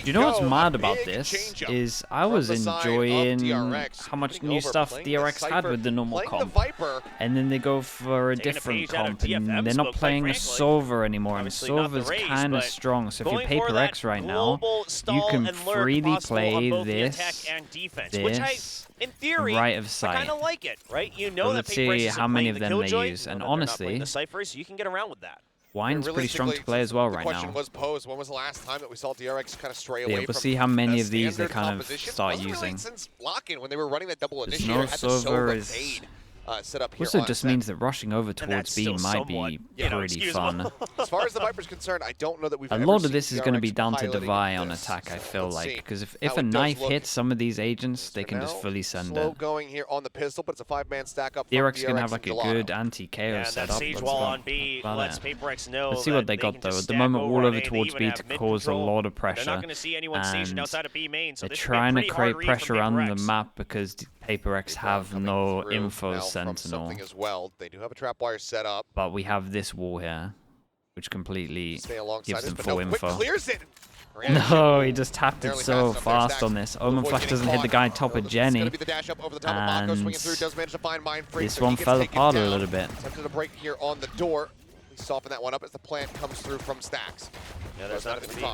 You know what's mad about this is I was enjoying how much new stuff DRX had with the normal comp, and then they go for a different comp, and they're not playing a Sova anymore, and Sova's kind of strong. So if you're PRX right now, you can freely play this, in theory, right of sight. I kind of like it, right? You know that let's see how many of them they use, and honestly, the ciphers, you can get around with that. Wine's pretty strong to play as well right now. The question was posed, when was the last time that we saw DRX kind of stray away from we'll see how many of these they kind of start using. Since lock-in, when they were running that double There's initiator, no had the Sova Sova set up here also on just Ascent. means that rushing over towards B might be pretty fun. As far as the Viper's concerned, I don't know that we've A lot of this is going to be down to Devi on attack, I feel like, because if a knife hits some of these agents, they can just fully send slow it. going here on the pistol, but it's a 5-man stack up. DRX is going to have like a good anti-KO setup. Siege wall on B lets PRX know. Let's see what they got though. At the moment, all over towards B to cause a lot of pressure, and they're trying to create pressure on the map because PRX have no info sentinel. Well, they do have a trapwire set up, but we have this wall here, which completely gives them full info. Clears it. No, he just tapped it so fast on this. Omen Flash doesn't hit the guy top of Jenny, and this one fell apart a little bit. Attempted to break here on the door. We soften that one up as the plant comes through from Stacks. Yeah, there's not going to be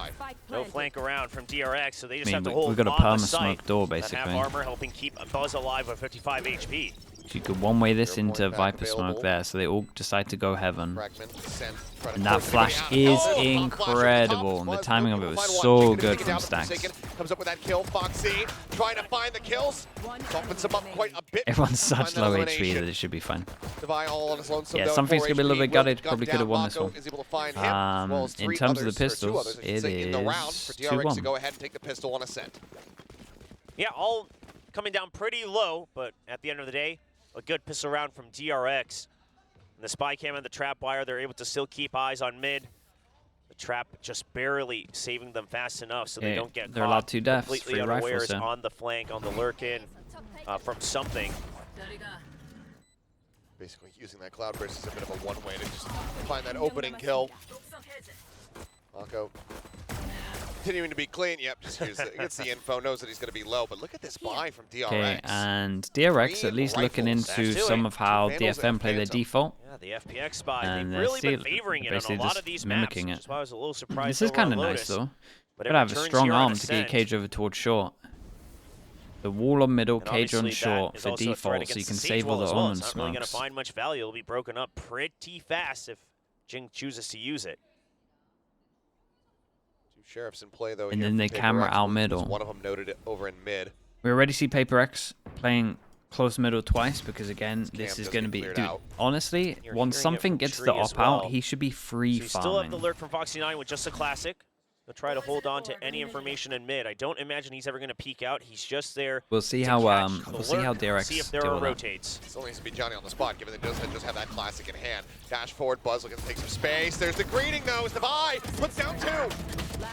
no flank around from DRX, so they just have to hold we've got a on the site. perma-smoke door, basically. Have armor helping keep Buzz alive with 55 HP. You could one-way this into Viper Smoke there, so they all decide to go Heaven. And that flash is incredible, and the timing of it was so good from Stacks. Comes up with that kill, Foxy trying to find the kills. Softens him up quite a bit. Everyone's such low HP that it should be fine. Yeah, something's gonna be a little bit gutted. Probably could have won this one. In terms of the pistols, it is 2-1. To go ahead and take the pistol on Ascent. Yeah, all coming down pretty low, but at the end of the day, a good pistol round from DRX. And the spy cam and the trap wire, they're able to still keep eyes on mid. The trap just barely saving them fast enough so they don't get they're allowed 2 deaths, completely free unawares rifles, on the flank, on the lurk-in from something. Basically using that cloud burst as a bit of a one-way to just find that opening kill. Mako continuing to be clean. Yep, just gets the info, knows that he's going to be low. But look at this buy from DRX. Okay, and DRX at least looking into some of how DFM play their default. Yeah, the FPX buy, And they've really been favoring it on a lot of these mimicking maps, it. why I was a little surprised. This is kind of nice though. Gotta have a strong arm to get cage over towards short. The wall on middle, cage on short for default, so you can save all the Omen smokes. It's not really going to find much value. It'll be broken up pretty fast if Jing chooses to use it. Sheriffs in play though. And then they camera out middle. One of them noted it over in mid. We already see PRX playing close middle twice because again, this is going to be. Dude, honestly, once something gets the op out, he should be free farming. Still have the lurk from Foxy9 with just a classic. They'll try to hold on to any information in mid. I don't imagine he's ever going to peek out. He's just there. We'll see how DRX see if there are rotates. Still needs to be Johnny on the spot, given that he doesn't just have that classic in hand. Dash forward, Buzz looking to take some space. There's the greeting though. As Devi puts down 2.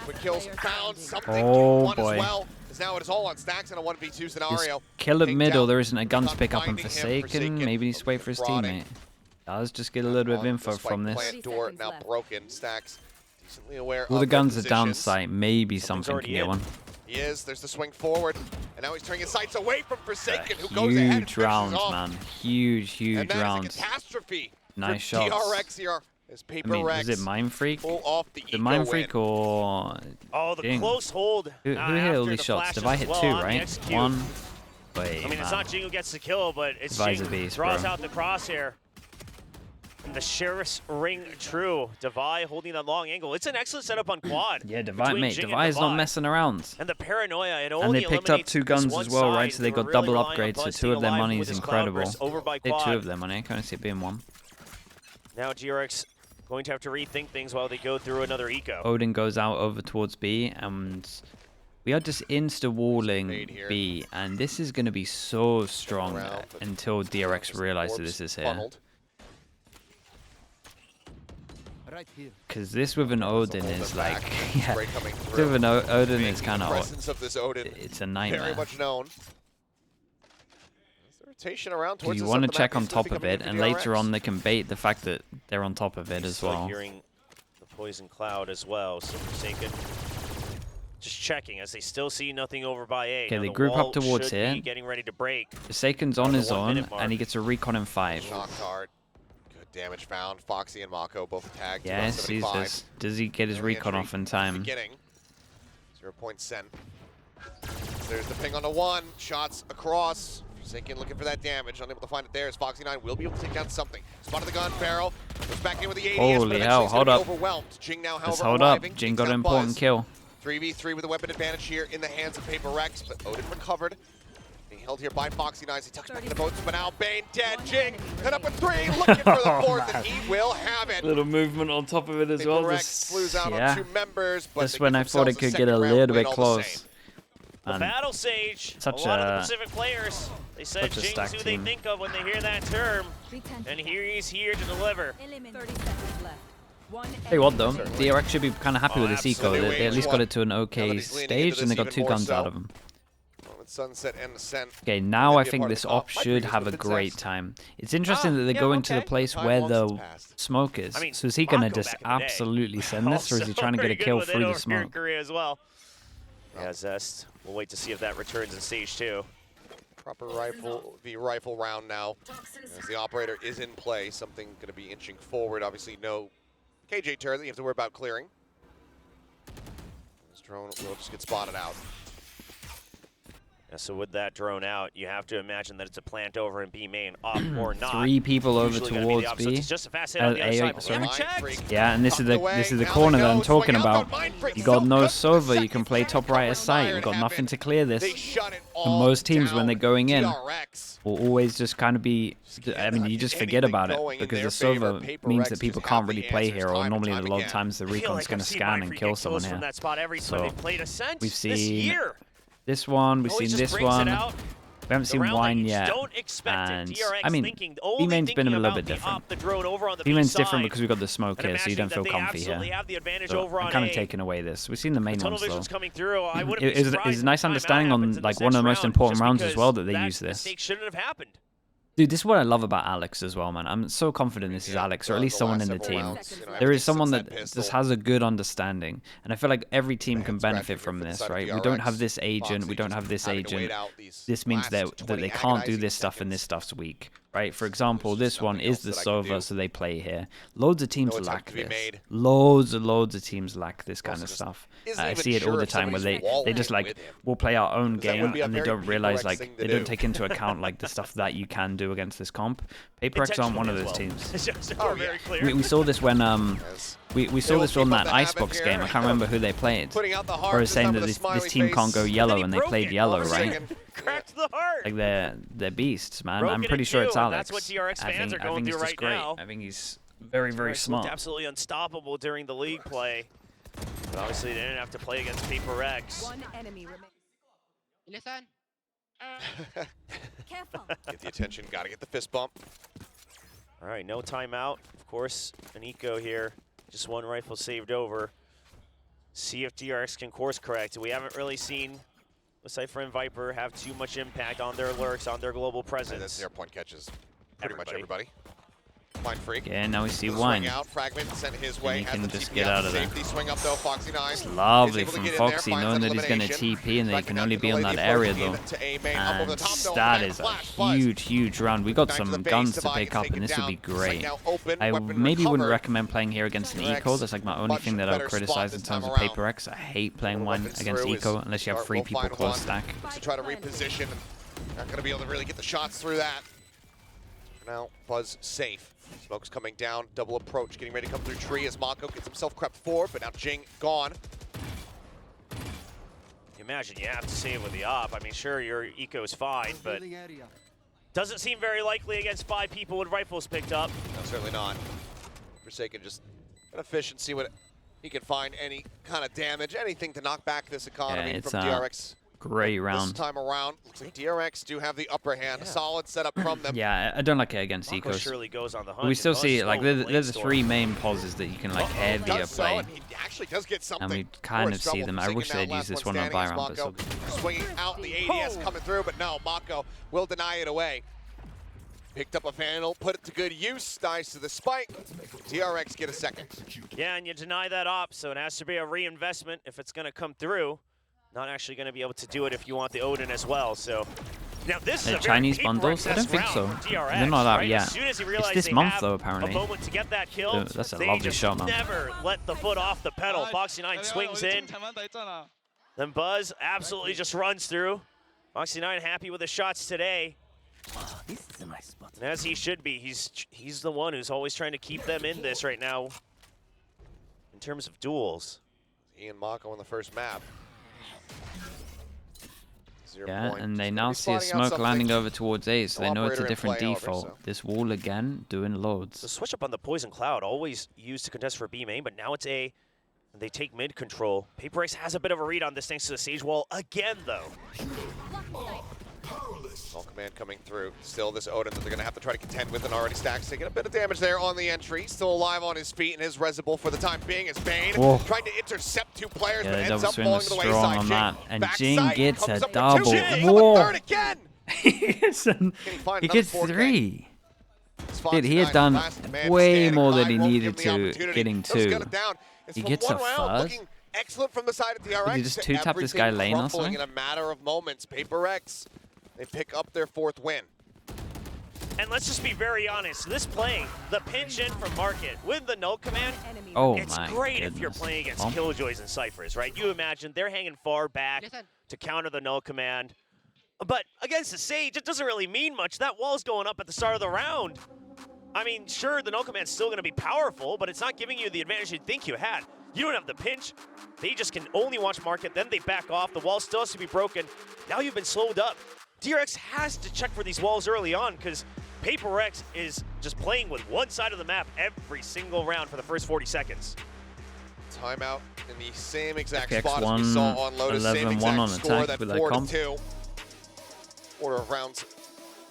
Quick kills found something. One as well. Because now it is all on Stacks in a 1v2 scenario. Just kill at middle. There isn't a gun to pick up and Forsaken. Maybe he's wait for his teammate. Does just get a little bit of info from this. Door now broken. Stacks decently aware. All the guns are down sight. Maybe something can get one. He is. There's the swing forward, and now he's turning his sights away from Forsaken, who goes ahead and huge round, man. Huge round. Catastrophe. Nice shots. DRX here. I mean, is it Mind Freak? Pull off the Mind Freak or... the close hold. Who hit all these shots? Did I hit 2, right? 1. Wait, I mean, it's not Jing who gets the kill, but it's Jing draws out the crosshair. And the Sheriff's ring true. Devi holding that long angle. It's an excellent setup on quad. Yeah, Devi, mate. Devi is not messing around. And the paranoia, it only and they picked up 2 guns as well, right? So they got double upgrades, so 2 of their money is incredible. They 2 of their money. I can't see it being 1. Now DRX going to have to rethink things while they go through another eco. Odin goes out over towards B, and we are just insta-walling B, and this is going to be so strong until DRX realizes this is here. Because this with an Odin is like, yeah, with an Odin is kind of, it's a nightmare. Very much known. You want to check on top of it, and later on they can bait the fact that they're on top of it as well. Hearing the poison cloud as well, so Forsaken Just checking as they still see nothing over by A. Okay, now they the group wall up towards should here. be getting ready to break. Forsaken's on the his 1 own, minute mark. and he gets a recon in 5. Shock card. Good damage found. Foxy and Mako both tagged. Yeah, sees this. Does he get his recon off in time? Beginning. 0 point sent. There's the ping on the 1. Shots across. Forsaken looking for that damage. Unable to find it there as Foxy9 will be able to take down something. Spotted the gun barrel. Goes back in with the ADS. Holy hell, hold up. Overwhelmed. Jing now, however, Let's hold up. arriving, Jing takes got that an important buzz. kill. 3v3 with a weapon advantage here in the hands of PRX, but Odin recovered. Being held here by Foxy9. He tucks back in the boats, but now Bane dead. Jing hit up with 3, looking for the 4th, and he will have it. Little movement on top of it as well. PRX flews out on 2 members, but that's when I thought it could get a little bit close. The Battle Sage, such a lot of the Pacific players, they said Jing's who they team. think of when they hear that term, and here he's here to deliver. 30 seconds left. Tell you what though, DRX should be kind of happy with this eco. They at least got it to an okay stage and they got 2 guns out of him. Sunset and Ascent. Okay, now I think this op should have a great time. It's interesting that they're going to the place where the smoke is. So is he going to just absolutely send this, or is he trying to get a kill through the smoke? As well. Yeah, Zest. We'll wait to see if that returns in stage 2. Proper rifle round now. As the operator is in play, something going to be inching forward. Obviously, no KJ turret that you have to worry about clearing. This drone will just get spotted out. Yeah, so with that drone out, you have to imagine that it's a plant over in B main, up or not. 3 people over towards B. It's just a fast hit on the other side. Yeah, and this is the corner that I'm talking about. You got no Sova, you can play top right of sight. We've got nothing to clear this. And most teams, when they're going in, will always just kind of be. I mean, you just forget about it because the Sova means that people can't really play here, or normally a lot of times the recon's going to scan and kill someone here. So we've seen this one, we've seen this one. We haven't seen wine yet. And I mean, B-main's been a little bit different. B-main's different because we've got the smoke here, so you don't feel comfy here. So I'm kind of taking away this. We've seen the main ones though. It's a nice understanding on like one of the most important rounds as well that they use this. Dude, this is what I love about Alex as well, man. I'm so confident this is Alex, or at least someone in the team. There is someone that just has a good understanding. And I feel like every team can benefit from this, right? We don't have this agent, we don't have this agent. This means that they can't do this stuff and this stuff's weak, right? For example, this one is the Sova, so they play here. Loads of teams lack this. Loads of teams lack this kind of stuff. I see it all the time where they just like, we'll play our own game and they don't realize, like, they don't take into account like the stuff that you can do against this comp. PRX aren't one of those teams. We saw this when we saw this on that Icebox game. I can't remember who they played. Where it's saying that this team can't go yellow, and they played yellow, right? Like they're beasts, man. I'm pretty sure it's Alex. I think he's just great. I think he's very smart. Absolutely unstoppable during the league play. But obviously, they didn't have to play against PRX. One enemy remains. Get the attention, gotta get the fist bump. All right, no timeout. Of course, an eco here. Just 1 rifle saved over. See if DRX can course correct. We haven't really seen the Cypher and Viper have too much impact on their lurks, on their global presence. That's 0 point catches pretty much everybody. Wine freak. Yeah, now we see Wine. Swing out, fragment sent his way. And he can just get out of there. Swing up though, Foxy9. It's lovely from Foxy, knowing that he's going to TP and they can only be on that area though. And that is a huge round. We got some guns to pick up and this would be great. I maybe wouldn't recommend playing here against an eco. That's like my only thing that I would criticize in terms of PRX. I hate playing Wine against eco unless you have 3 people close stack. To try to reposition. Not going to be able to really get the shots through that. Now, Buzz safe. Smoke's coming down, double approach, getting ready to come through tree as Mako gets himself crept forward, but now Jing gone. Imagine you have to save with the op. I mean, sure, your eco is fine, but doesn't seem very likely against 5 people with rifles picked up. No, certainly not. Forsaken just gonna fish and see what he can find, any kind of damage, anything to knock back this economy from DRX. Great round. This time around, looks like DRX do have the upper hand. A solid setup from them. Yeah, I don't like it against ecos. Surely goes on the hunt. We still see like they're the 3 main pauses that you can like heavier play. He actually does get something. And we kind of see them. I wish they'd use this one on buy round, but swinging out the ADS coming through, but no, Mako will deny it away. Picked up a vandal, put it to good use. Dies to the spike. DRX get a second. Yeah, and you deny that op, so it has to be a reinvestment if it's going to come through. not actually going to be able to do it if you want the Odin as well. So now this is a Chinese bundles? I don't think so. They're not out yet. As soon as he It's this month though, apparently. A moment to get that kill, That's a they lovely just shot, man. never let the foot off the pedal. Foxy9 swings in. Then Buzz absolutely just runs through. Foxy9 happy with the shots today. And as he should be, he's the one who's always trying to keep them in this right now in terms of duels. Ian Mako on the first map. Yeah, and they now see a smoke landing over towards A, so they know it's a different default. This wall again, doing loads. The switch up on the Poison Cloud, always used to contest for B main, but now it's A. They take mid control. PRX has a bit of a read on this thanks to the Sage Wall again, though. All command coming through. Still this Odin that they're going to have to try to contend with, and already Stacks taking a bit of damage there on the entry. Still alive on his feet and his Resible for the time being as Bane trying to intercept two players, but ends up falling to the wayside. On that. And Jing gets a double. Whoa! Third again. he gets 3. Dude, he had done way more than he needed to getting 2. He gets a first. Excellent from the side of DRX. Did he just 2-tap this guy lane or something? In a matter of moments, PRX, they pick up their 4th win. And let's just be very honest. This play, the pinch in from Market with the null command, it's great if you're playing against Killjoys and Cyphers, right? You imagine they're hanging far back to counter the null command. But against the Sage, it doesn't really mean much. That wall's going up at the start of the round. I mean, sure, the null command's still going to be powerful, but it's not giving you the advantage you'd think you had. You don't have the pinch. They just can only watch Market, then they back off. The wall still has to be broken. Now you've been slowed up. DRX has to check for these walls early on because PRX is just playing with one side of the map every single round for the first 40 seconds. Timeout in the same exact spot as we saw on Lotus. Same exact score, that 4-2. Order of rounds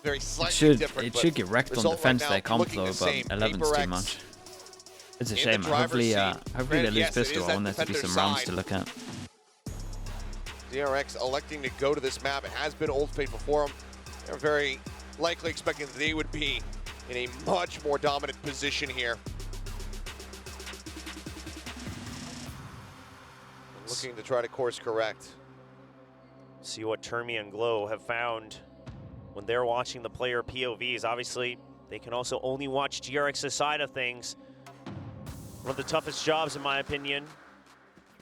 very slightly different. It should get wrecked on defense their comp though, but 11's too much. It's a shame. Hopefully they lose pistol. I want there to be some rounds to look at. DRX electing to go to this map. It has been Old Fate before them. They're very likely expecting that they would be in a much more dominant position here. Looking to try to course correct. See what Termi and Glow have found when they're watching the player POVs. Obviously, they can also only watch DRX's side of things. One of the toughest jobs, in my opinion.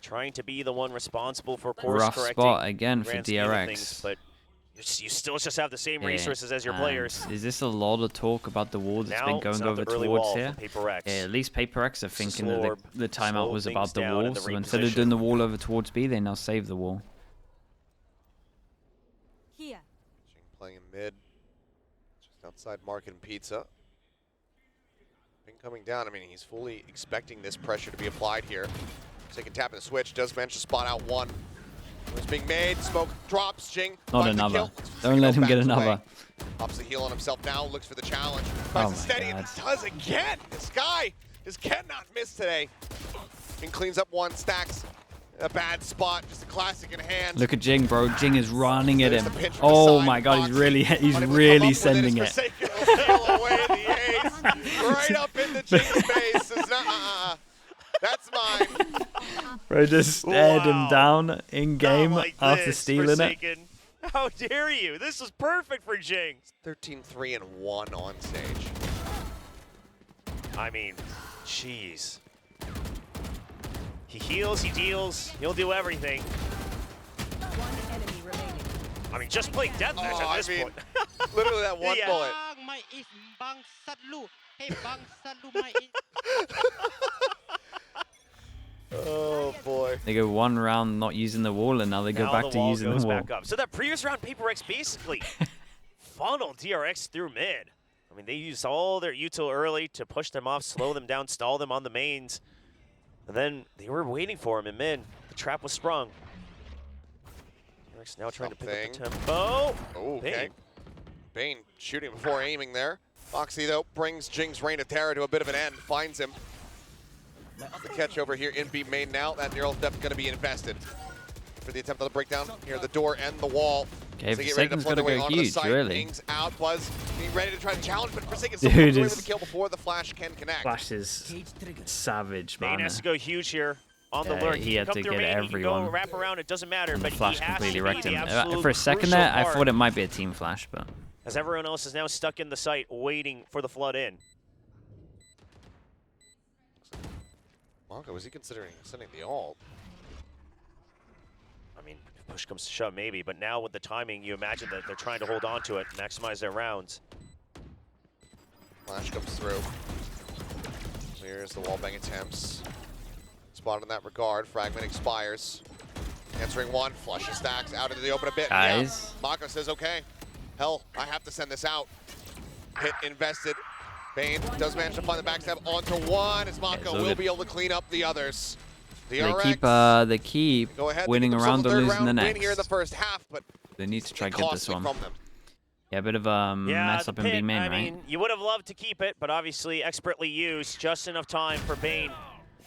Trying to be the one responsible for course correcting. Rough spot again for DRX. Things, but you still just have the same resources as your players. Is this a lot of talk about the wall that's been going over towards here? Yeah, at least PRX are thinking that the timeout was about the wall. So instead of doing the wall over towards B, they now save the wall. Jing playing in mid, just outside Market and Pizza. Bing coming down. I mean, he's fully expecting this pressure to be applied here. So he can tap in the switch, does manage to spot out one. It's being made, smoke drops, Jing. Not another. Don't let him get another. Pops the heal on himself now, looks for the challenge. Tries to steady and does again. This guy just cannot miss today. And cleans up one, Stacks. A bad spot, just a classic in hand. Look at Jing, bro. Jing is running at him. Oh my god, he's really sending it. Right up into Jing's face. It's not, that's mine. Bro just stared him down in game after stealing it. How dare you? This is perfect for Jing. 13-3-1 on stage. I mean, jeez. He heals, he deals, he'll do everything. One enemy remaining. I mean, just play deathmatch at this point. Literally that one bullet. Oh boy. They go one round not using the wall, and now they go back to using the wall. Back up. So that previous round, PRX basically funneled DRX through mid. I mean, they used all their util early to push them off, slow them down, stall them on the mains. And then they were waiting for him in mid. The trap was sprung. DRX now trying to pick up the tempo. Oh, okay. Bane shooting before aiming there. Foxy, though, brings Jing's reign of terror to a bit of an end, finds him. The catch over here in B main now. That neural depth going to be invested for the attempt on the breakdown near the door and the wall. Okay, Forsaken's going to go huge, really. Out, Buzz being ready to try to challenge, but Forsaken's still with the kill before the flash can connect. Flash is savage, man. Bane has to go huge here. on the lurk. He had come to through get main, he can go everyone. wrap around, it doesn't matter, And but the flash he has completely to wrecked be the him. absolute For a second crucial there, I part, thought it might be a team flash, but as everyone else is now stuck in the site waiting for the flood in. Monka, was he considering sending the ult? I mean, if push comes to shove, maybe, but now with the timing, you imagine that they're trying to hold on to it, maximize their rounds. Flash comes through. Clears the wallbang attempts. Spot in that regard. Fragment expires. Answering one. Flushes stacks out into the open a bit. guys. Yeah. Mako says, okay. Hell, I have to send this out. Hit invested. Bane does manage to find the backstab onto one, as Mako will be able to clean up the others. DRX, they keep winning a round or losing the next. Win here in the first half, but they need to try to get this one. from them. Yeah, a bit of a mess up in B main, I right? mean, you would have loved to keep it, but obviously expertly used, just enough time for Bane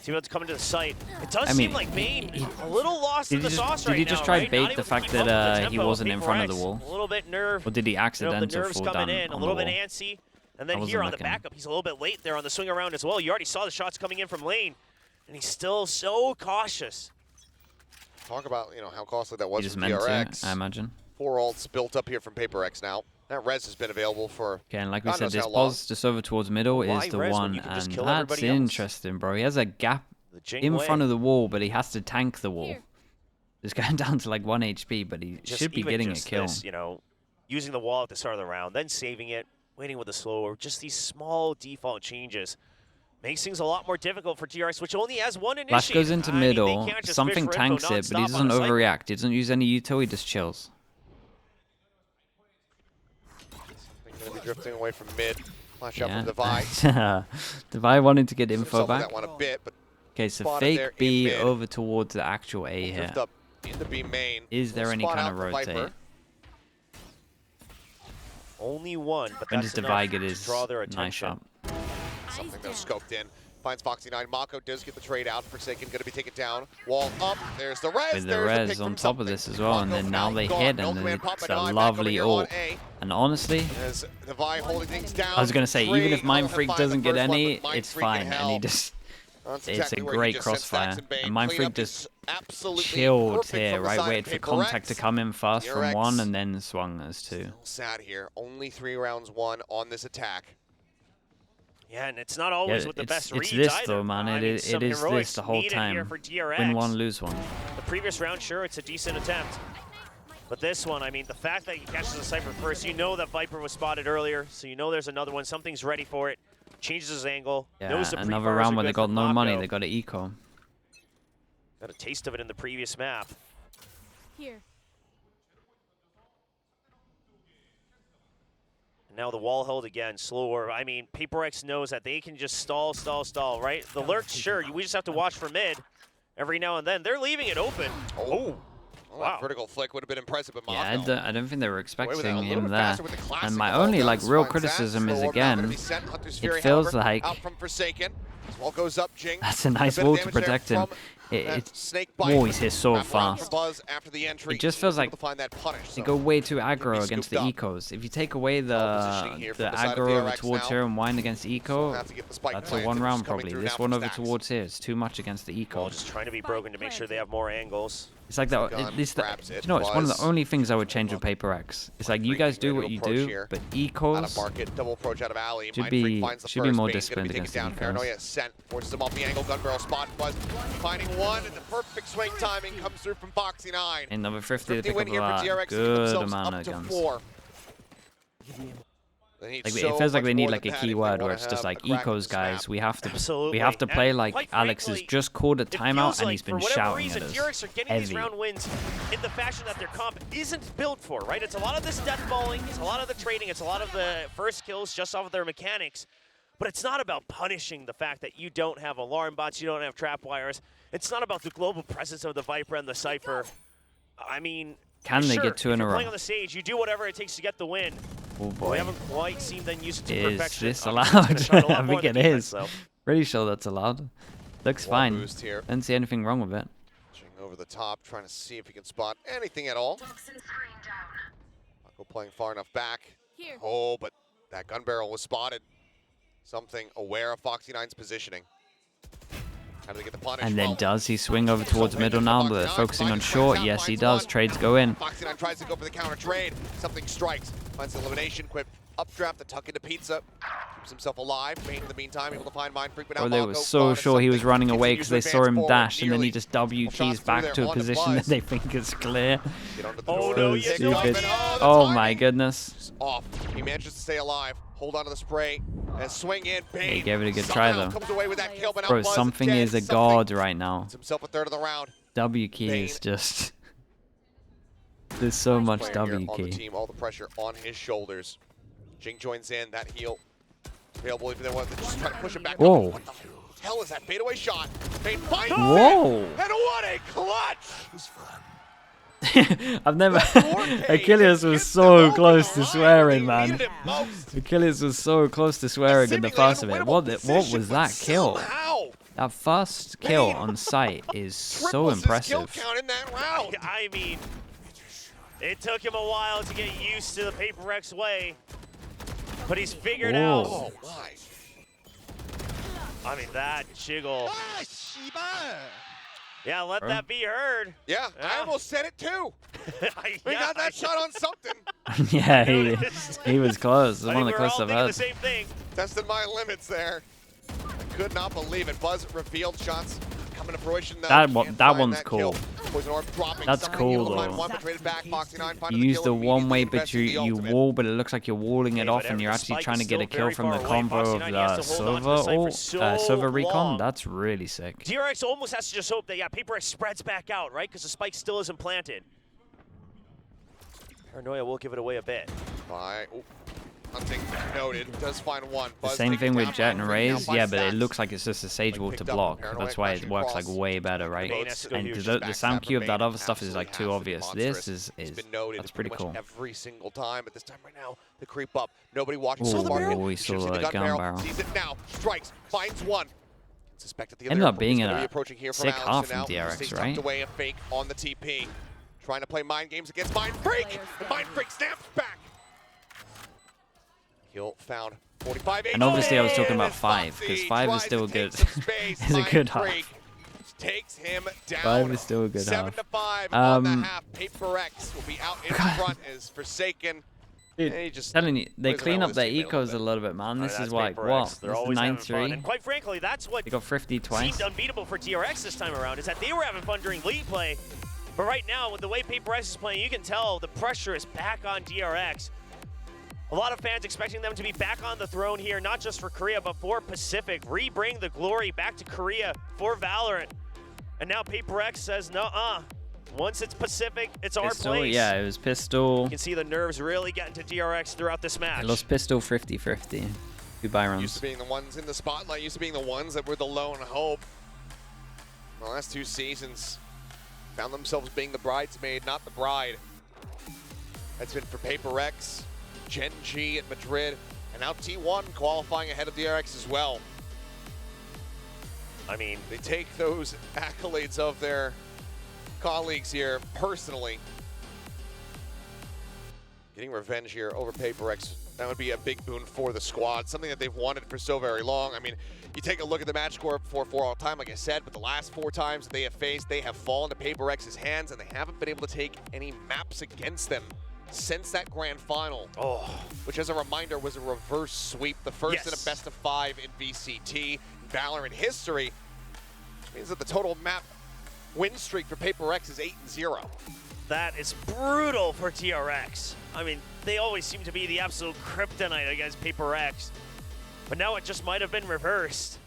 to be able to come into the site. It does seem like Bane a little lost in the sauce right now. Did he just try to right? bait the fact that he wasn't in front of the wall? A little bit nerve. Or did he accidentally fall down in, a little bit antsy. And then here on the backup, he's a little bit late there on the swing around as well. You already saw the shots coming in from lane, and he's still so cautious. Talk about, you know, how costly that was He just for meant DRX. to, I imagine. 4 ults built up here from PRX now. That res has been available for Okay, and like we God said, knows this how long. pause just over towards middle is the one, and that's interesting, bro. He has a gap in front of the wall, but he has to tank the wall. Just going down to like 1 HP, but he should be getting a kill. This, you know, using the wall at the start of the round, then saving it, waiting with the slower, just these small default changes makes things a lot more difficult for DRX, which only has one initiator. Flash goes into middle, they something tanks it, but he doesn't overreact. He doesn't use any util, he just chills. Something going to be drifting away from mid. Flash out from Devi. Devi wanted to get info back. That one a bit, but okay, so fake B over towards the actual A here. Up in the B main. Is there any kind of rotate? Only one, but when that's does enough Devi get his draw their attention. nice shot? Something though scoped in. Finds Foxy9. Mako does get the trade out. Forsaken going to be taken down. Wall up. There's the res. With the res on top of this as well, and then now they hit, and then it's a lovely ult. And honestly, I was going to say, even if Mind Freak doesn't get any, it's fine. And he just, it's a great crossfire. And Mind Freak just chilled here, right? Waited for contact to come in fast from one, and then swung as two. Sad here. Only 3 rounds won on this attack. Yeah, and it's not always with the best reads either. It's this either. though, man. It is this the whole time. Win one, lose one. The previous round, sure, it's a decent attempt. But this one, I mean, the fact that he catches the Cypher first, you know that Viper was spotted earlier, so you know there's another one. Something's ready for it. Changes his angle. Yeah, knows the another round where they got no money. They got an eco. Got a taste of it in the previous map. Here. Now the wall held again, slower. I mean, PRX knows that they can just stall, right? The lurk, sure, we just have to watch for mid every now and then. They're leaving it open. Oh, wow. Vertical flick would have been impressive, but Mako. Yeah, I don't think they were expecting him there. And my only real criticism is, again, it feels like that's a nice wall to protect him. He's here so fast. It just feels like they go way too aggro against the ecos. If you take away the aggro over towards here and wind against eco, that's a 1 round probably. This one over towards here is too much against the eco. Just trying to be broken to make sure they have more angles. It's like that. It's one of the only things I would change with PRX. It's like you guys do what you do, but ecos should be more disciplined against the ecos. Ascent forces him off the angle. Gun barrel spot. Buzz finding one, and the perfect swing timing comes through from Foxy9. In number 50, they pick up a good amount of guns. Like, it feels like they need like a keyword where it's just like ecos, guys. We have to play like Alex has just called a timeout and he's been shouting at us. DRX are getting these round wins in the fashion that their comp isn't built for, right? It's a lot of this death balling, it's a lot of the trading, it's a lot of the first kills just off of their mechanics. But it's not about punishing the fact that you don't have alarm bots, you don't have trap wires. It's not about the global presence of the Viper and the Cypher. I mean, can they get 2 in a row? Playing on the stage, you do whatever it takes to get the win. Oh boy. We haven't quite seen them use it to perfection. Is this allowed? I think it is. Pretty sure that's allowed. Looks fine. Don't see anything wrong with it. Over the top, trying to see if he can spot anything at all. Mako playing far enough back. Oh, but that gun barrel was spotted. Something aware of Foxy9's positioning. How do they get the punish? And then Well, does he swing over towards middle now? They're focusing on short. Yes, he does. Trades go in. Foxy9 tries to go for the counter trade. Something strikes. Finds the elimination. Quick updraft, the tuck into pizza. Keeps himself alive. Main in the meantime, able to find Mind Freak. But Or they were so sure he was running away because they saw him dash, and then he just W keys back to a position that they think is clear. Oh no, So stupid. Oh my goodness. Off. He manages to stay alive. Hold on to the spray and swing in. Bang. He gave it a good try though. Comes away with that kill, but Bro, something is a god right now. Gets himself a third of the round. W key is just... There's so much Player W here on the key. team, all the pressure on his shoulders. Jing joins in, that heal available if they want to just try to push him back. Whoa. What the hell is that fadeaway shot? Bane finds it, Whoa. and what a clutch! I've never... Achilles was so close to swearing, man. Achilles was so close to swearing in the first of it. What was that kill? That first kill on site is so impressive. Count in that round. I mean, it took him a while to get used to the PRX way, but he's figured out. Oh my. I mean, that jiggle. Yeah, let that be heard. Yeah, I almost said it too. We got that shot on something. Yeah, he was close. One of the closest I've heard. The same thing. Tested my limits there. I could not believe it. Buzz revealed shots coming to fruition. That one's cool. That's cool though. You use the one way, but you wall, but it looks like you're walling it off, and you're actually trying to get a kill from the combo of the Sova recon. That's really sick. DRX almost has to just hope that PRX spreads back out, right? Because the spike still isn't planted. Paranoia will give it away a bit. Hunting noted, does find one. The same thing with Jet and Raze, yeah, but it looks like it's just a Sage wall to block. That's why it works like way better, right? And the sound cue of that other stuff is like too obvious. This is that's pretty cool. Every single time, but this time right now, the creep up. Nobody watching. Oh, we saw that gun barrel. Sees it now. Strikes. Finds one. Suspected the other. Ended up being a sick half from DRX, right? Away a fake on the TP. Trying to play mind games against Mind Freak. Mind Freak snaps back. He'll found 45. And obviously I was talking about 5, because 5 is still good. It's a good half. Takes him down. 5 is still a good 7 half. to 5 on the half. PRX will be out in front as Forsaken. Dude, telling you, they clean up their ecos a little bit, man. This is like, what? This is 9-3. And quite frankly, that's what they got 50 twice. Seemed unbeatable for DRX this time around, is that they were having fun during league play. But right now, with the way PRX is playing, you can tell the pressure is back on DRX. A lot of fans expecting them to be back on the throne here, not just for Korea, but for Pacific. Re-bring the glory back to Korea for Valorant. And now PRX says, no-uh. Once it's Pacific, it's Pistol, our place. yeah, it was Pistol. You can see the nerves really getting to DRX throughout this match. It lost Pistol 50-50. 2 buy rounds. Used to being the ones in the spotlight, used to being the ones that were the lone hope. The last 2 seasons found themselves being the bridesmaid, not the bride. That's been for PRX, Gen G at Madrid, and now T1 qualifying ahead of DRX as well. I mean, they take those accolades of their colleagues here personally. Getting revenge here over PRX, that would be a big boon for the squad, something that they've wanted for so very long. I mean, you take a look at the match score 4-4 all time, like I said, but the last 4 times that they have faced, they have fallen to PRX's hands, and they haven't been able to take any maps against them since that grand final, which as a reminder was a reverse sweep, the first in a best of 5 in VCT, Valorant history, which means that the total map win streak for PRX is 8-0. That is brutal for TRX. I mean, they always seem to be the absolute kryptonite against PRX, but now it just might have been reversed.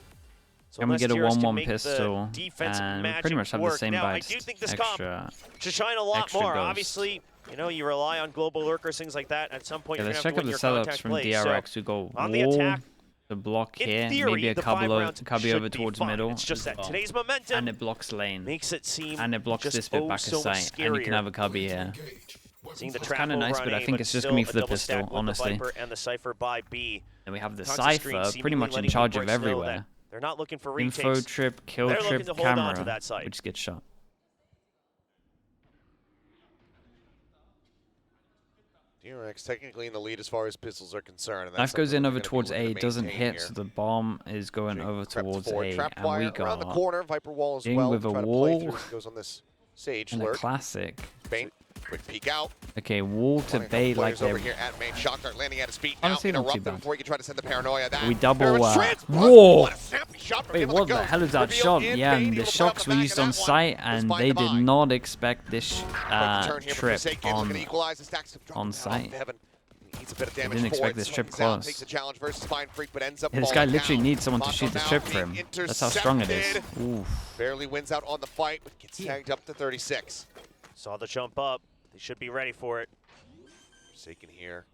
So and we get a 1-1 pistol, and we pretty much have the same now, bites. I do think this extra, comp should shine a lot more. ghost. Obviously, you know, you rely on global lurkers, things like that. At some point, yeah, you're let's going to check have to out win the your setups from contact DRX plays. who go on the wall, attack, the block here, theory, maybe a cubby over towards middle. It's just that today's momentum and it blocks lane. makes it seem and it blocks this bit back of sight, and you can have a cubby here. Seeing the it's kind of nice, but I think it's just going to be for the pistol, honestly. And the Cypher by B. And we have the Cypher pretty much in charge of everywhere. They're not looking for retakes. Info trip, kill trip, camera, which gets shot. DRX technically in the lead as far as pistols are concerned. And Knife goes in over towards A, doesn't hit, so the bomb is going over towards A, and we got around the corner, Viper wall as in well. with a Try to wall play through as he goes on this Sage and a lurk. classic. Bane, quick peek out. Okay, wall to bait like over they're here at main. Shock dart landing at his feet now. honestly not too Interrupt him bad. before he can try to send the paranoia. That We double. Whoa! Whoa! Wait, what the hell is that shot? Yeah, and the shocks were used on site, and they did not expect this trip on site. They didn't expect this trip close. This guy literally needs someone to shoot the trip for him. That's how strong it is. Oof. Barely wins out on the fight, but gets tagged up to 36. Saw the jump up. They should be ready for it. Forsaken here,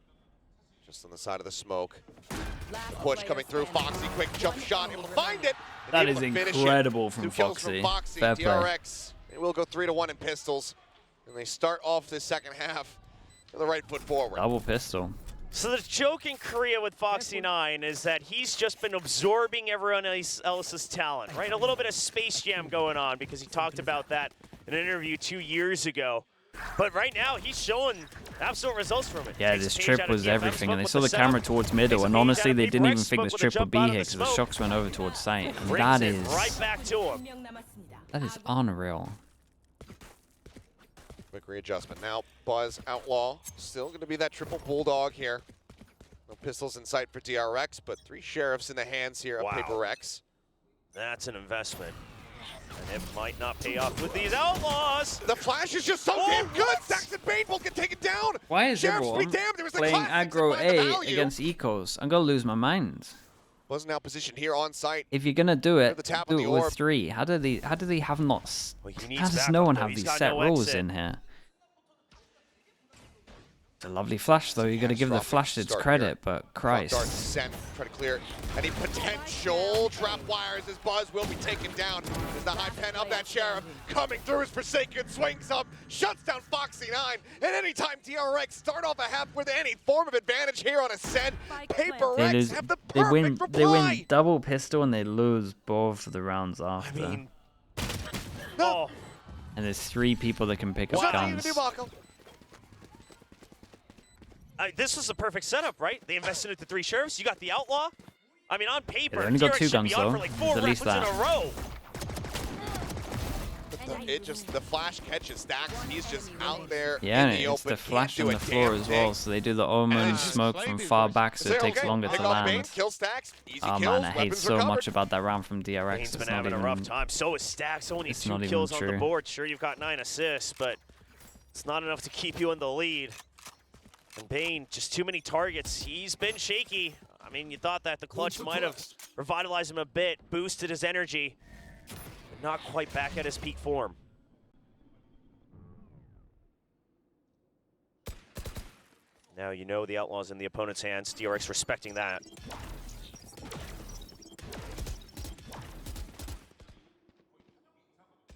just on the side of the smoke. The push coming through. Foxy, quick jump shot, able to find it. That is incredible from Foxy. Fair play. DRX. It will go 3-1 in pistols, and they start off this second half with the right foot forward. Double pistol. So the joke in Korea with Foxy9 is that he's just been absorbing everyone else's talent, right? A little bit of Space Jam going on, because he talked about that in an interview 2 years ago. But right now, he's showing absolute results from it. Yeah, this trip was everything, and they saw the camera towards middle, and honestly, they didn't even think this trip would be here, because the shocks went over towards site. And that is... right back to him. That is unreal. Quick readjustment. Now, Buzz, Outlaw, still going to be that triple bulldog here. No pistols in sight for DRX, but 3 sheriffs in the hands here of PRX. That's an investment. And it might not pay off with these Outlaws. The flash is just so damn good. Saxon Baneful can take it down. Why is Sheriffs everyone playing aggro A against ecos? I'm going to lose my mind. Buzz now positioned here on site. If you're going to do it, do it with 3. How do they have not... How does no one have these set rules in here? It's a lovely flash, though. You got to give the flash its credit, but Christ. Ascent, try to clear any potential trap wires as Buzz will be taken down. As the high pen of that sheriff coming through his Forsaken, swings up, shuts down Foxy9. And anytime DRX start off a half with any form of advantage here on Ascent, PRX have the perfect reply. They win double pistol and they lose both of the rounds after. I mean, no. And there's 3 people that can pick up guns. This was the perfect setup, right? They invested into 3 sheriffs. You got the Outlaw. I mean, on paper, they only got DRX 2 should guns be on though. for like 4 At least rounds that. in a row. The flash catches Stacks. He's just out there. Yeah, in the it's open. the flash on the Can't do a floor damn as well, thing. so they do the omen smoke from far back, so it takes longer to land. Kill Stacks. Easy Oh kills, man, I hate weapons so recovered. much about that round from DRX. Bane's It's been not having even... a rough time. So is Stacks. Only it's 2 not even kills on the true. board. Sure, you've got 9 assists, but it's not enough to keep you in the lead. And Bane, just too many targets. He's been shaky. I mean, you thought that the clutch might have revitalized him a bit, boosted his energy, but not quite back at his peak form. Now you know the Outlaw's in the opponent's hands. DRX respecting that.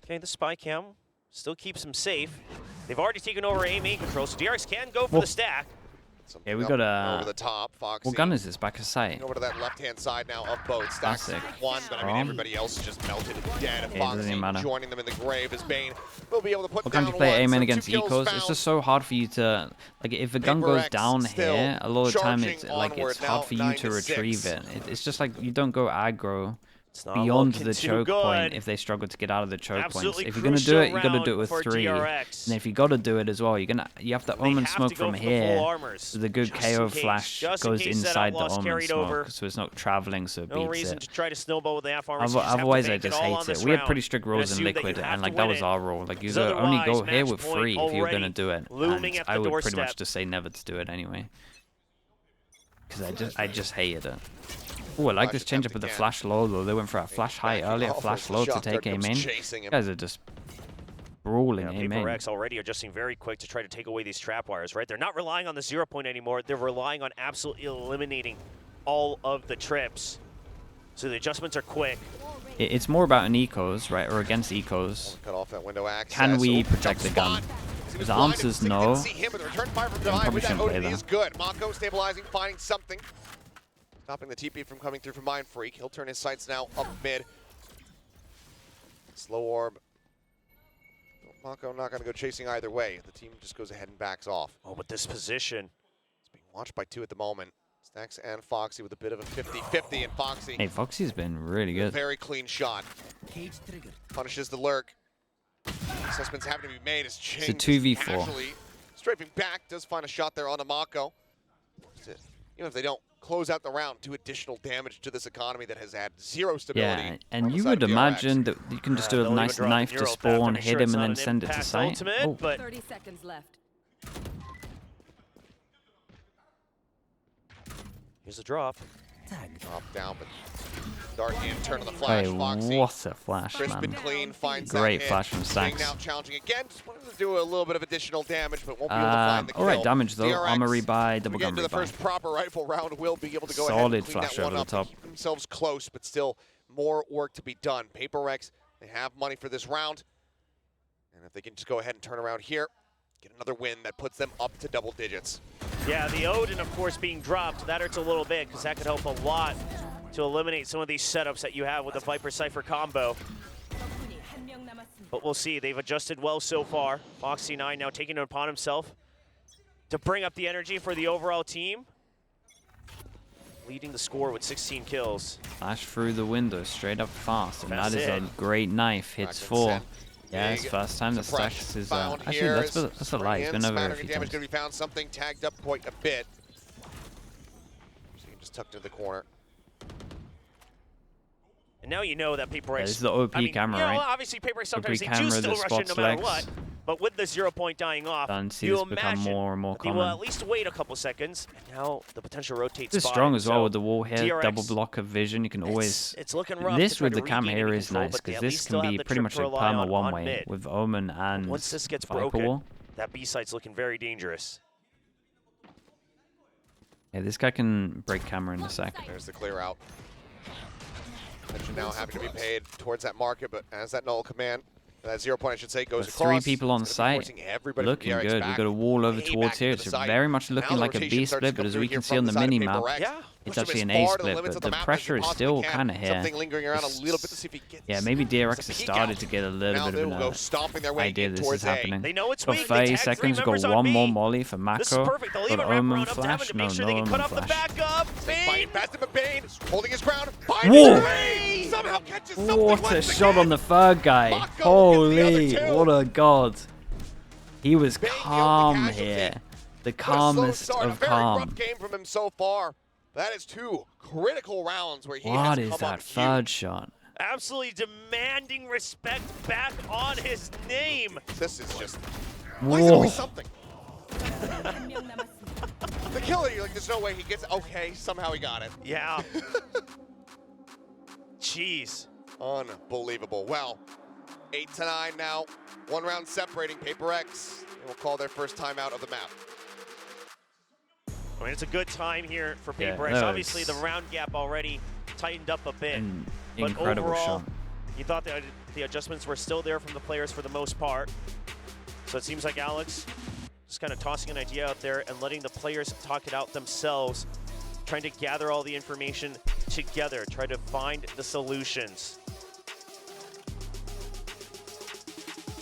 Okay, the spy cam still keeps him safe. They've already taken over A main control, so DRX can go for the stack. Yeah, we got a... over the top. Foxy. What gun is this? Back of sight. Over to that left-hand side now of both. Stacks Classic. one, but I mean everybody else just melted dead. And Yeah, it doesn't Foxy even matter. joining them in the grave as Bane will be able to put What down gun do you play one, A-man so against 2 kills ecos? found. It's just so hard for you to... Like, if a gun goes PRX down still here, a lot of the time it's charging like onward, it's hard for you now to 9-6. retrieve it. It's just like you don't go aggro It's not beyond looking the too choke point good. if they struggle to get out of the choke points. Absolutely If you're gonna do it, you crucial gotta do it with round for 3. DRX. And if you gotta do it as well, you have to They omen have smoke to go from for the full here. armors, So the good just KO in case- flash just in goes case that inside the Outlaw's omen carried smoke, over. so it's not traveling, so it No beats reason it. to try to snowball with the half armors. You just have to Otherwise, I bank it just all on hate this it. We had round pretty strict and rules in assume that you Liquid, have and to like that win was it. our rule. Like you 'Cause could only go otherwise, here match with point 3 if you were gonna already do it. looming And at the I would pretty doorstep. much just say never to do it anyway, because I just hated it. Oh, I like this change up of the flash low though. They went for a flash high earlier, flash low to take A main. You guys are just brawling A main. PRX already adjusting very quick to try to take away these trap wires, right? They're not relying on the 0 point anymore. They're relying on absolutely eliminating all of the trips. So the adjustments are quick. It's more about an ecos, right, or against ecos. Cut off that window access. Can we Oh, protect the jump gun? spot. He was The blinded, answer is Sick no. didn't see him, but the return fire from Divine Probably with that shouldn't play ODD that. is good. Mako stabilizing, finding something. Stopping the TP from coming through from Mind Freak. He'll turn his sights now up mid. Slow orb. Mako not going to go chasing either way. The team just goes ahead and backs off. Oh, but this position. It's being watched by 2 at the moment. Stacks and Foxy with a bit of a 50-50, and Foxy. Hey, Foxy's been really good. Very clean shot. Punishes the lurk. Assessments having to be made as Ching It's a 2v4. casually strafing back, does find a shot there on Mako. Even if they don't close out the round, 2 additional damage to this economy that has had 0 stability. Yeah, and you would imagine that you can just do a nice knife to spawn, hit him, and then send it to site. Ultimate, but 30 seconds left. here's a drop. Drop down, but dark in, turn on the flash. Hey, Foxy. what a flash, Crisp man. and clean, finds Great that hit. flash from Ching Stacks. now challenging again. Just wanted to do a little bit of additional damage, but won't be able to find the kill. Alright, damage though. DRX, Armory by, double we get gun into the rebuy. first proper rifle round, will be able to go ahead Solid and clean flash that one over the up top. and keep themselves close, but still more work to be done. PRX, they have money for this round, and if they can just go ahead and turn around here, get another win that puts them up to double digits. Yeah, the Odin, of course, being dropped, that hurts a little bit because that could help a lot to eliminate some of these setups that you have with the Viper Cypher combo. But we'll see. They've adjusted well so far. Foxy9 now taking it upon himself to bring up the energy for the overall team. Leading the score with 16 kills. Flash through the window, straight up fast, and That's that is it. a great knife. Hits 4. Yeah, it's first time that Stacks is actually that's a lie. He's been over a few damage times. going to be found. Something tagged up quite a bit. So you just tucked into the corner. And now you know that PRX. Yeah, this is the OP camera, you know, right? obviously PRX sometimes OP they do camera still that rush in no spots matter legs. what. But with the 0 point dying off, Done. See you this become imagine more and more they will common. at least wait a couple seconds. And now the potential rotate This is spot. strong as well So with the wall here, DRX, double block of vision. You can always. It's looking rough. This to try with to the cam regain here any is control, nice but they because at this least can still have be the pretty trip much to a rely perma on one way mid. with Omen and Once this gets Viper broken, wall. that B site's looking very dangerous. Yeah, this guy can break camera in a sec. There's the clear out. Attention now having to be paid towards that market, but as that null command, that 0 point I should say, goes With across. 3 people on it's gonna be site, forcing everybody from looking DRX good. back, We've got a wall over way towards back here. into It's the site. very much looking Now the like a rotation B starts split, to but come as through we here can see from on the the side of mini-map, PRX. Yeah. it's Push them actually as an far A to the split, limits but of the map as pressure you is possibly still can. kind of here. Something lingering around a little bit to see if he gets. Yeah, maybe DRX has peek started out. to get a little Now bit they of will an go stomping their way idea in this is towards A. happening. They know it's Got weak. 30 They tag 3 seconds, got members on one B. more molly for This is Mako. perfect. They'll even Got wrap Omen around up to flash. to No, make sure no they can cut Omen off the flash. backup. Fighting Bane. past him, but Bane holding his ground. Whoa! Bane somehow catches something What a once shot again. on the third guy. Mako gets the Holy, other two. what a god. He was Bane, the only calm casualty. here. The What a slow calmest start. A of very calm. rough game from him so far. That is 2 critical rounds where he has What come is up that huge. third shot? Absolutely demanding respect back on his name. This is just. Why is it always Whoa. something? The killer, you're like, there's no way he gets. Okay, somehow he got it. Yeah. Jeez. Unbelievable. Well, 8-9 now. 1 round separating PRX. They will call their first timeout of the map. I mean, it's a good time here for Yeah, PRX. no, Obviously, the it's- round gap already tightened up a bit. An But incredible overall, shot. you thought that the adjustments were still there from the players for the most part. So it seems like Alex just kind of tossing an idea out there and letting the players talk it out themselves, trying to gather all the information together, try to find the solutions.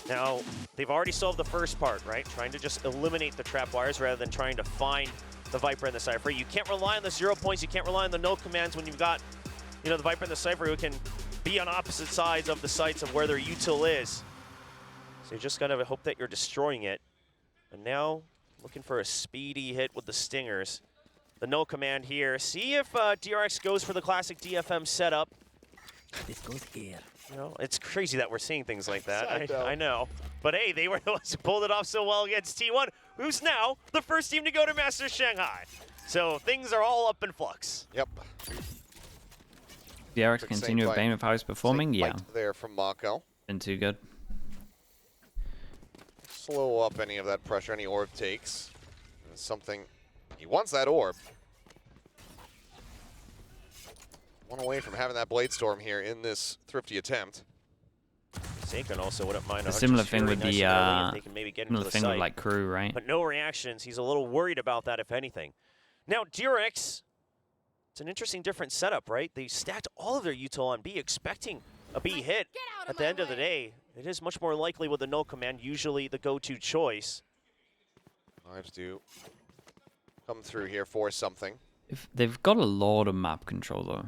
Now, they've already solved the first part, right? Trying to just eliminate the trap wires rather than trying to find the Viper and the Cypher. You can't rely on the 0 points, you can't rely on the no commands when you've got, you know, the Viper and the Cypher who can be on opposite sides of the sites of where their util is. So you just gotta hope that you're destroying it. And now, looking for a speedy hit with the Stingers. The no command here. See if DRX goes for the classic DFM setup. This goes here. You know, it's crazy that we're seeing things like that. I know. I know. But hey, they were the ones who pulled it off so well against T1, who's now the first team to go to Masters Shanghai. So things are all up in flux. Yep. DRX Same continue with fight. Bane of how he's performing? Same Yeah, fight there from Mako. been too good. Slow up any of that pressure, any orb takes. It's something, he wants that orb. One away from having that Blade Storm here in this thrifty attempt. Saken also wouldn't mind A similar thing with nice the and early if they can maybe get into similar the thing site. with like crew, right? But no reactions. He's a little worried about that, if anything. Now, DRX, it's an interesting different setup, right? They stacked all of their util on B, expecting a B hit. At the end of the day, it is much more likely with the null command, usually the go-to choice. Knives do come through here for something. If they've got a lot of map control though,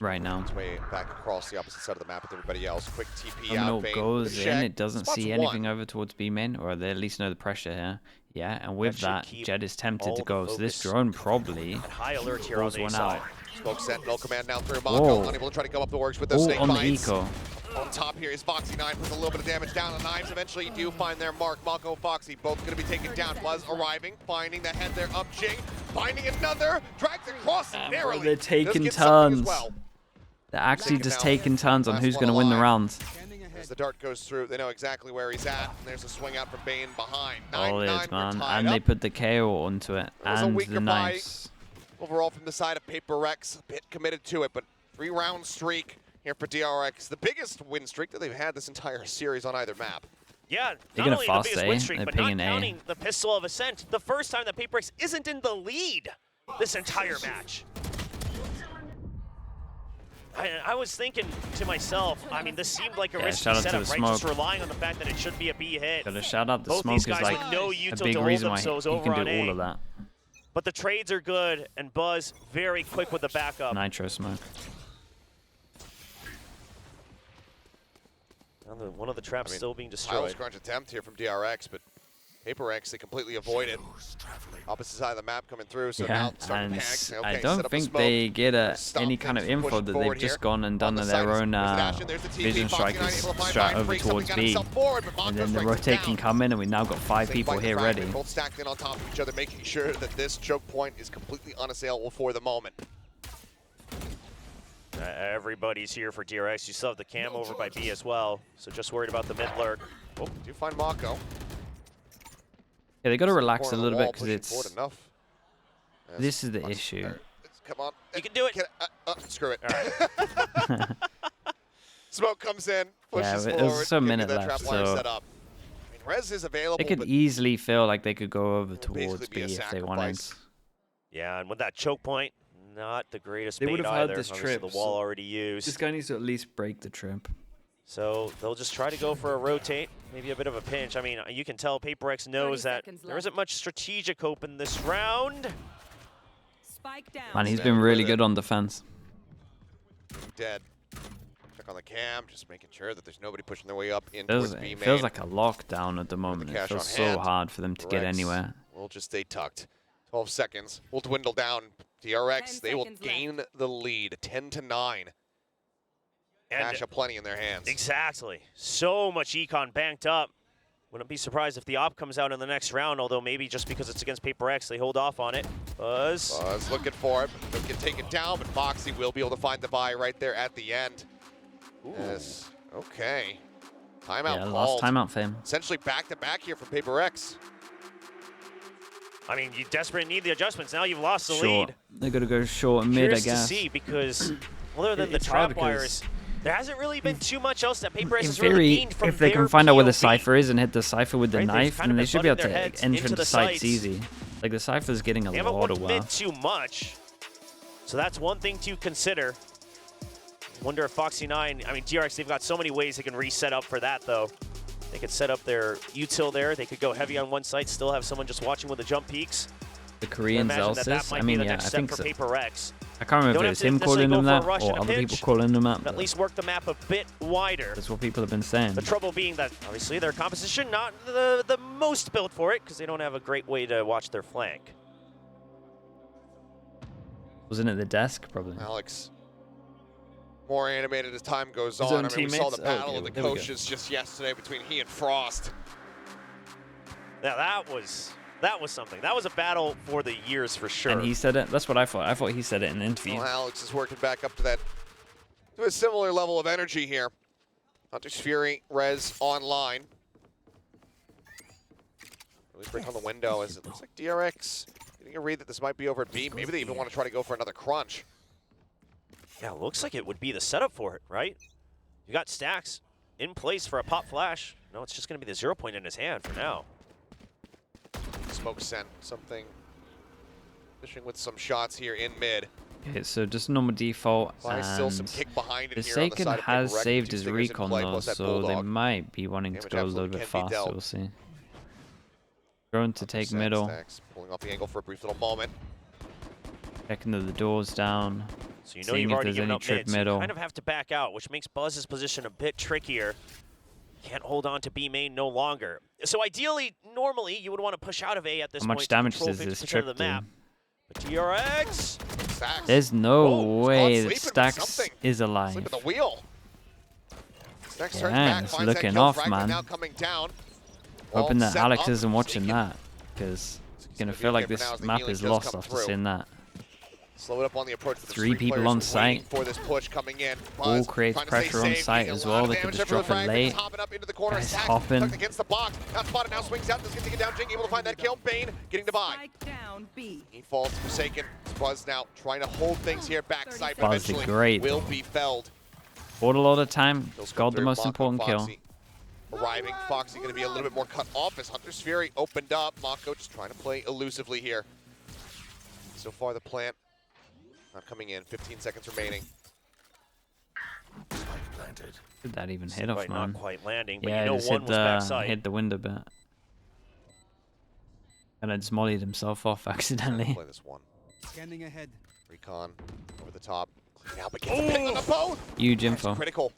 right now. It's way back across the opposite side of the map with everybody else. Quick TP Terminal out. Bane goes with in, check. it doesn't Spots see one. anything over towards B main, or they at least know the pressure here. Yeah, and with should that, keep Jed is tempted all to the go, so this focus drone probably And high alert here on rolls the one side. out. Smoke sent, no command now through Mako. Whoa. Unable to try to go up the works with those Oh, snake on the bites. eco. On top here is Foxy 9, puts a little bit of damage down. The Knives eventually do find their mark. Mako, Foxy, both going to be taken down. Buzz arriving, finding the head there up Jing, finding another, drags across narrowly. They're taking Does get something as turns. well. They're actually Second just now. taking turns on Last who's one going to win the alive. rounds. As the dart goes through, they know exactly where he's at. And there's a swing out from Bane behind. All 9-9, it we're is, man. tied And they up. put the KO onto it, It was a and weaker the fight. knives. Overall from the side of PRX, a bit committed to it, but 3-round streak here for DRX. The biggest win streak that they've had this entire series on either map. Yeah, They're not gonna only the fast biggest A, win streak, they're but not pinging A. counting the Pistol of Ascent. The first time that PRX isn't in the lead this entire match. I was thinking to myself, I mean, this seemed like a Yeah, risky shout out to setup, the right? smoke. Just relying on the fact that it should be a B hit. Gotta shout out the Both smoke these is guys like with no a util big to hold reason why he themselves over can on do A. all of that. But the trades are good, and Buzz very quick with the backup. Nitro smoke. And one of the traps still being Pile destroyed. scrunch attempt here from DRX, but PRX, they completely avoid it. Opposite side of the map coming through, so Yeah, now starting and to panic. I Okay, set don't up a think smoke. they get Stop any kind of things, info pushing that forward they've just here. gone and On done the their side own there's the Ashen, there's the TP. Vision Foxy 9 Strikers able to find strat Ryan over Free, something towards got B. himself forward, but And Monko's then the striking him rotating down. come in, and we now got 5 Snake people bite here the fragment, ready. both stacked in on top of each other, making sure that this choke point is completely unassailable for the moment. Everybody's here for DRX. You still have the cam over by B as well, so just worried about the mid lurk. Oh, do find Mako. Yeah, they gotta relax a Corner of the little wall, bit because pushing it's. forward enough. This is the Come on, issue. Come on. You can do it. Screw it. Smoke comes in, pushes but forward. there's still a can get minute that left, trap wire so- set up. I mean, Rez is available, They could but easily feel like they could go over basically towards be a B if they wanted. sacrifice. Yeah, and with that choke point, not the greatest They bait would've had either. this Obviously, trip, the wall so already used. guy needs to at least break the trip. So they'll just try to go for a rotate, maybe a bit of a pinch. I mean, you can tell PRX knows 30 that seconds there isn't left. much strategic hope in this round. Spike down. Man, he's Stand been really with it. good on defense. Dead. Check on the cam, just making sure that there's nobody pushing their way up in Feels, towards B it main. feels like a lockdown at the moment. It cash feels on so hand. hard for them to get Rex anywhere. will just stay tucked. 12 seconds. We'll dwindle down. DRX, 10 they will seconds gain the lead. 10-9. And Cash aplenty in their hands. exactly. So much econ banked up. Wouldn't be surprised if the op comes out in the next round, although maybe just because it's against PRX, they hold off on it. Buzz. Buzz looking for it. They'll get taken down, but Foxy will be able to find the buy right there at the end. Yes. Okay. Timeout Yeah, called. last timeout for him. Essentially back-to-back here from PRX. I mean, you desperately need the adjustments. Now you've lost the Short. lead. They're gonna go short and mid, I Curious to guess. see because other than the It's hard trap wires, there hasn't really been too much else that PRX In has really theory, gained from if they their can find out where the POV. cipher is and hit the cipher with the Right, they've knife, kind then of they been should be able butting to their heads enter into the the sites sights. easy. Like the cipher's getting a They haven't lot of looked mid work. too much. So that's one thing to consider. Wonder if Foxy 9, I mean, DRX, they've got so many ways they can reset up for that, though. They could set up their util there. They could go heavy on one site, still have someone just watching with the jump peaks. The Korean Imagine that Zelsis. might I mean, be the yeah, next I step think for so. PRX. I can't remember Don't if it have was to him necessarily calling them go for a that rush and or a other people pinch, calling them that. At least work the map a bit wider. That's what people have been saying. The trouble being that, obviously, their composition not the most built for it because they don't have a great way to watch their flank. Wasn't it the desk? Probably. Alex, more animated as time goes His on. own I mean, we saw the teammates? Oh, battle okay, of the there we go. coaches just yesterday between he and Frost. Now that was something. That was a battle for the years for sure. And he said it. That's what I thought. I thought he said it in the interview. Well, Alex is working back up to a similar level of energy here. Hunter's Fury, Rez online. Really break on the window as it looks like DRX getting a read that this might be over at B. Maybe they even want to try to go for another crunch. Yeah, looks like it would be the setup for it, right? You got stacks in place for a pop flash. No, it's just going to be the 0 point in his hand for now. Smoke sent something. Fishing with some shots here in mid. Okay, so just normal default, Still some and kick behind it the here on the Saken side of has PRX. saved Two his stingers in recon play, though, plus that so they Bulldog. might be wanting to Damage go a little absolutely bit can be faster, dealt. we'll see. Drone to take middle, Stacks, pulling off the angle for a brief little moment. checking that the door's down, So you know seeing you've if already there's given any up trip mid, so you middle. kind of have to back out, which makes Buzz's position a bit trickier. Can't hold on to B main no longer. So ideally, normally, you would want to push out of A at this How point much to damage control does this 50% trip of the do? map. But DRX, Stacks. There's no Whoa, way Squad that sleeping with Stacks something. is alive. Sleep at the wheel. Stacks turns Yeah, back, it's finds that looking kill. off, Fragment man. now coming down. Hoping All that set Alex up. isn't watching Saken. that, because He's it's gonna gonna be feel like okay for now this as the map healing is kills lost come after through. seeing that. Slow it up on the approach. Three people on site. For this push coming in. All Buzz creates trying to stay pressure on safe, site getting a as lot well. of They could damage just there drop from it the Fragment. late. Hopping up into the corner. Guys Stacks hopping. tucked against the box. Now spotted. Now swings out. Just gonna take it down. Jing able to find that kill. Bane getting to buy. Spike down B. He falls to Forsaken. Buzz now trying to hold things here backside, but Buzz did eventually great, will though. be felled. Bought a lot of time, Kills come scored the through. most Mako, important kill. Foxy arriving. Foxy going to be a little bit more cut off as Hunter's Fury opened up. Mako just trying to play elusively here. So far the plant not coming in. 15 seconds remaining. Did that even hit off, right, man? not quite landing, but Yeah, you know just one hit was backside. hit the window bit. And I just mollied himself off accidentally. Play this one. Scanning ahead. Recon over the top. Clean out, but gets a ping on the both. Huge info. Critical.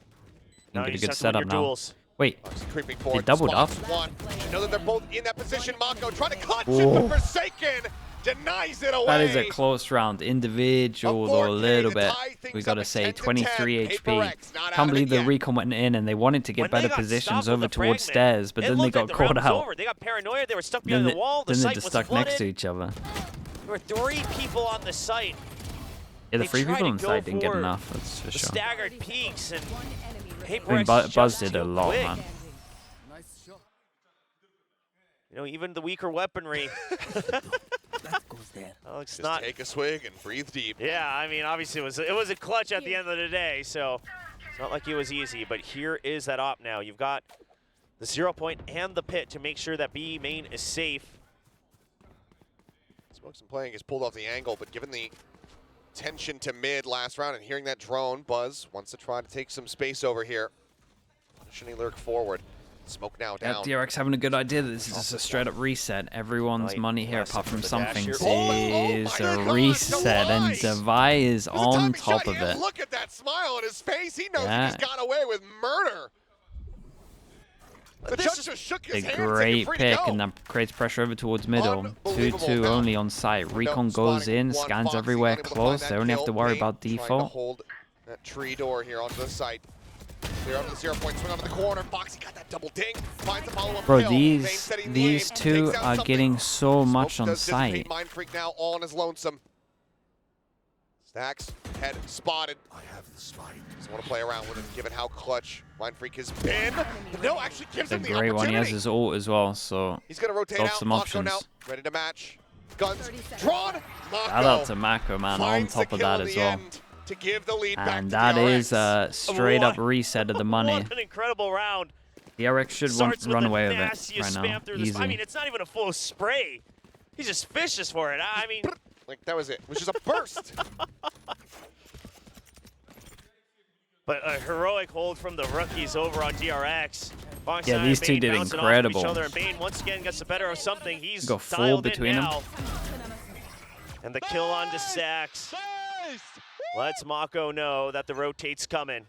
You Now get you a just good have to win your setup now. duels. Wait, Foxy creeping forward. doubled Spots up. one. You know that they're both in that position. Mako trying to clutch it, Whoa. but Forsaken denies it away. that is a close round. Individual though, a little bit. We gotta say, 23 HP. Can't believe the recon went in and they wanted to get When they better got positions stopped with over the towards fragment, stairs, but it then they looked like got the round caught was out. over. They got paranoid. They were stuck Then behind they, the wall. The then they site just was stuck flooded. next to each other. There were 3 people on the site. Yeah, the They 3 tried people to on go site didn't get for enough, that's for The sure. staggered peaks and One enemy PRX remaining. Buzz just did too a lot, quick. man. Nice shot. You know, even the weaker weaponry. That goes there. Oh, it's Just not. take a swig and breathe deep. Yeah, I mean, obviously it was a clutch at the end of the day, so it's not like it was easy. But here is that op now. You've got the 0 point and the pit to make sure that B main is safe. Smokes and playing is pulled off the angle, but given the tension to mid last round and hearing that drone, Buzz wants to try to take some space over here. Pushing Lurk forward. Smoke now Yeah, down. DRX having a good idea. This is just a straight up reset. Everyone's Right, money here, last apart from for the some dash things, here. Oh is my a God, reset, and Device! Devi is There's a on timing top shot of here. it. Look at that smile on his face. He knows Yeah. he just got away with murder. The This judge is just shook A his hand. saying, great "You're free to pick, go." and that creates pressure over towards middle. Unbelievable 2-2 now. only on site. Recon goes Spotting in, one. scans Foxy everywhere unable to find close. that They only have to kill. worry Bane about trying to default. hold that tree door here onto the site. Clear up the 0 point, swing over the corner. Foxy got that double ding. Finds a follow-up Bro, kill. Bane these setting the these aim, two takes out are something. getting so much Smoke on does dissipate. site. Mind Freak now all on his lonesome. Stacks, head spotted. I have the spike. Doesn't want to play around with him, given how clutch Mind Freak has been. No, actually gives It's a him the great one. He has opportunity. his ult as well, so He's going to rotate got out. some Mako now, options. ready to match. Guns 30 seconds. drawn. Mako shout out to Mako, man, on finds the top of kill that in as the well. end to give the lead back And to that DRX. is a straight up reset of the money. What an incredible round. DRX should Starts with run the away with it nastiest right now. spam through the I mean, Easy. it's not even a full spray. He just fishes for it. I mean, Like, that was it. It was just a burst. but a heroic hold from the rookies over on DRX. Foxy Yeah, and these two Bane did bouncing off of incredible. Each other, and Bane once again gets the better of something. He's Go full dialed between in them. now. And the kill on to Stacks lets Mako know that the rotate's coming.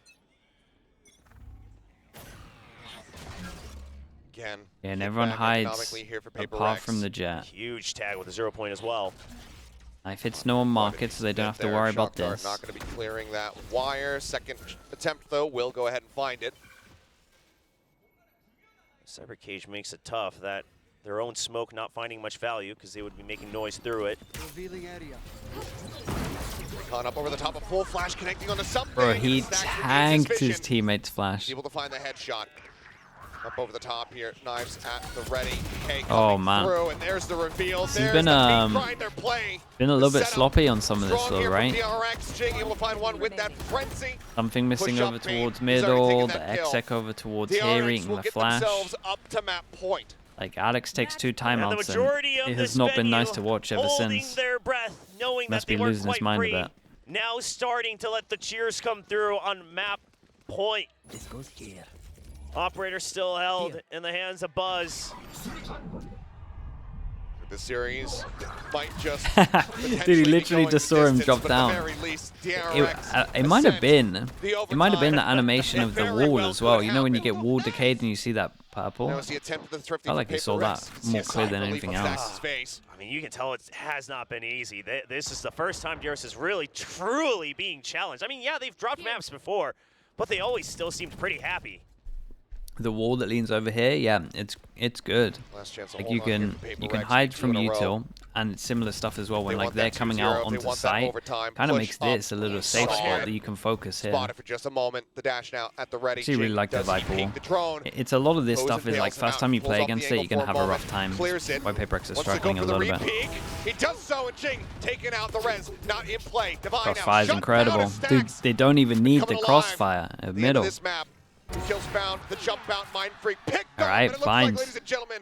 Again. And kick everyone back hides economically here for apart PRX. from the jet. Huge tag with a 0 point as well. Knife hits no one market, so they don't have to worry about this. Not going to be clearing that wire. Second attempt, though, will go ahead and find it. Cyber Cage makes it tough that their own smoke not finding much value because they would be making noise through it. Revealing area. Recon up over the top of full flash, connecting onto something. Bro, he Stacks regains tanked his vision. teammate's flash. Able to find the headshot. Up over the top here, knives at the ready. K Oh, coming man. through, and there's the reveal. He's There's been, the meat grinder play. Been a little bit Setup sloppy on some of this strong though, here right? from DRX. Jing able to find one with that frenzy. Something missing Push up over Bane. towards He's already middle, taken the that kill. exec over towards here, DRX eating will the get flash. themselves up to map point. Like, Alex takes 2 timeouts, majority and of it has this not been venue nice to watch ever holding since. their breath, knowing Must that they be weren't losing his quite mind free. a bit. now starting to let the cheers come through on map point. This goes here. Operator still held in the hands of Buzz. The series might just Dude, he literally just saw him drop down. It might have been the animation of the wall as well. You know when you get wall decayed and you see that purple? I felt like you saw that more clear than anything else. I mean, you can tell it has not been easy. This is the first time DRX is really, truly being challenged. I mean, yeah, they've dropped maps before, but they always still seemed pretty happy. The wall that leans over here, yeah, it's good. Like you can hide from util, and it's similar stuff as well when like they're coming out onto site. Kind of makes this a little safe spot that you can focus here. For just a moment, the dash now at the ready. Actually, really like the Viper wall. It's a lot of this stuff is like first time you play against it, you're gonna have a rough time. Why PRX is struggling a little bit. He does so, and Jing taking out the res, not in play. Crossfire is incredible, dude. They don't even need the crossfire at middle. Kills found, the jump out, Mind Freak picked All right, up, and it looks Binds. like, ladies and gentlemen,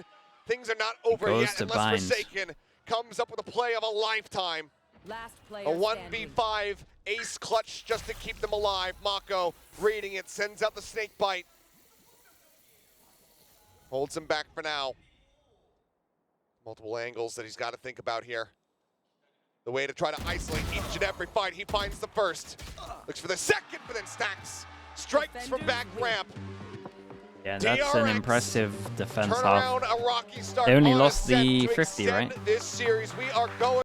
things are not over yet unless Binds. Forsaken comes up with a play of a lifetime. Last player A 1v5 ace clutch just to keep them alive. Mako reading it, sends out the snake bite. Holds him back for now. Multiple angles that he's got to think about here. The way to try to isolate each and every fight. He finds the first. Looks for the second, but then stacks. Strikes from back ramp. Yeah, that's DRX, an impressive defense turn half. around a rocky start They only on lost Ascent the to 50, extend right? This series, we are going